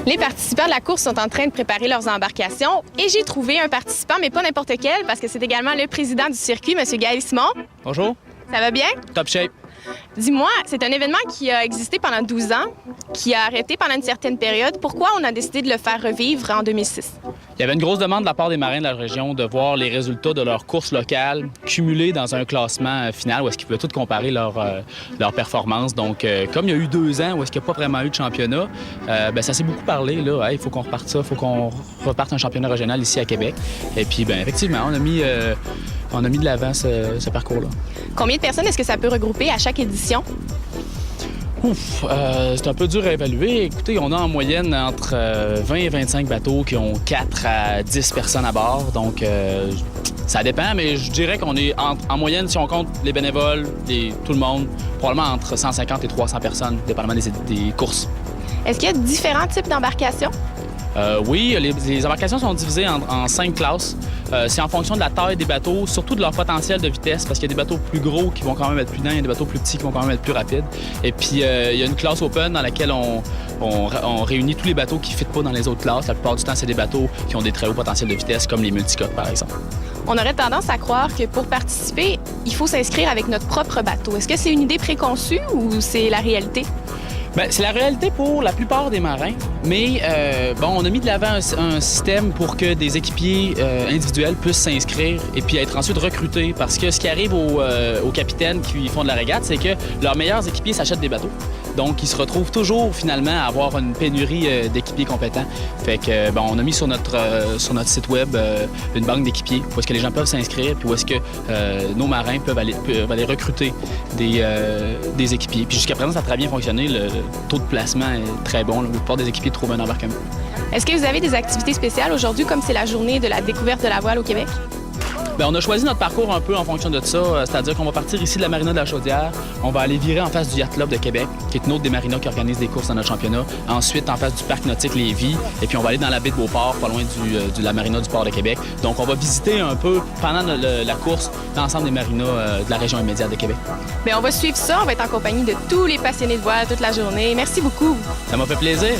Les participants de la course sont en train de préparer leurs embarcations et j'ai trouvé un participant, mais pas n'importe quel, parce que c'est également le président du circuit, M. Gaël Simon. Bonjour. Ça va bien? Top shape. Dis-moi, c'est un événement qui a existé pendant 12 ans, qui a arrêté pendant une certaine période. Pourquoi on a décidé de le faire revivre en 2006? Il y avait une grosse demande de la part des marins de la région de voir les résultats de leurs courses locales cumulés dans un classement final où est-ce qu'ils pouvaient tous comparer leur performance. Donc, comme il y a eu 2 ans où est-ce qu'il n'y a pas vraiment eu de championnat, ça s'est beaucoup parlé. Il faut qu'on reparte ça, il faut qu'on reparte un championnat régional ici à Québec. Et puis, effectivement, on a mis de l'avant ce parcours-là. Combien de personnes est-ce que ça peut regrouper à chaque édition? C'est un peu dur à évaluer. Écoutez, on a en moyenne entre 20 et 25 bateaux qui ont 4 à 10 personnes à bord. Donc, ça dépend, mais je dirais qu'on est en moyenne, si on compte les bénévoles, tout le monde, probablement entre 150 et 300 personnes, dépendamment des courses. Est-ce qu'il y a différents types d'embarcations? Oui, les embarcations sont divisées en 5 classes. C'est en fonction de la taille des bateaux, surtout de leur potentiel de vitesse, parce qu'il y a des bateaux plus gros qui vont quand même être plus lents, il y a des bateaux plus petits qui vont quand même être plus rapides. Et puis, il y a une classe open dans laquelle on réunit tous les bateaux qui ne fitent pas dans les autres classes. La plupart du temps, c'est des bateaux qui ont des très hauts potentiels de vitesse, comme les multicoques, par exemple. On aurait tendance à croire que pour participer, il faut s'inscrire avec notre propre bateau. Est-ce que c'est une idée préconçue ou c'est la réalité? C'est la réalité pour la plupart des marins, mais on a mis de l'avant un système pour que des équipiers individuels puissent s'inscrire et puis être ensuite recrutés. Parce que ce qui arrive aux capitaines qui font de la régate, c'est que leurs meilleurs équipiers s'achètent des bateaux. Donc, ils se retrouvent toujours finalement à avoir une pénurie d'équipiers compétents. Fait que, on a mis sur notre site web une banque d'équipiers où est-ce que les gens peuvent s'inscrire puis où est-ce que nos marins peuvent aller recruter des équipiers. Puis jusqu'à présent, ça a très bien fonctionné. Le taux de placement est très bon. La plupart des équipiers trouvent un embarquement. Est-ce que vous avez des activités spéciales aujourd'hui, comme c'est la journée de la découverte de la voile au Québec? On a choisi notre parcours un peu en fonction de ça, c'est-à-dire qu'on va partir ici de la marina de la Chaudière, on va aller virer en face du Yacht Club de Québec, qui est une autre des marinas qui organise des courses dans notre championnat, ensuite en face du parc nautique Lévis, et puis on va aller dans la baie de Beauport, pas loin de la marina du port de Québec. Donc on va visiter un peu, pendant la course, l'ensemble des marinas de la région immédiate de Québec. Bien, on va suivre ça, on va être en compagnie de tous les passionnés de voile toute la journée. Merci beaucoup. Ça m'a fait plaisir.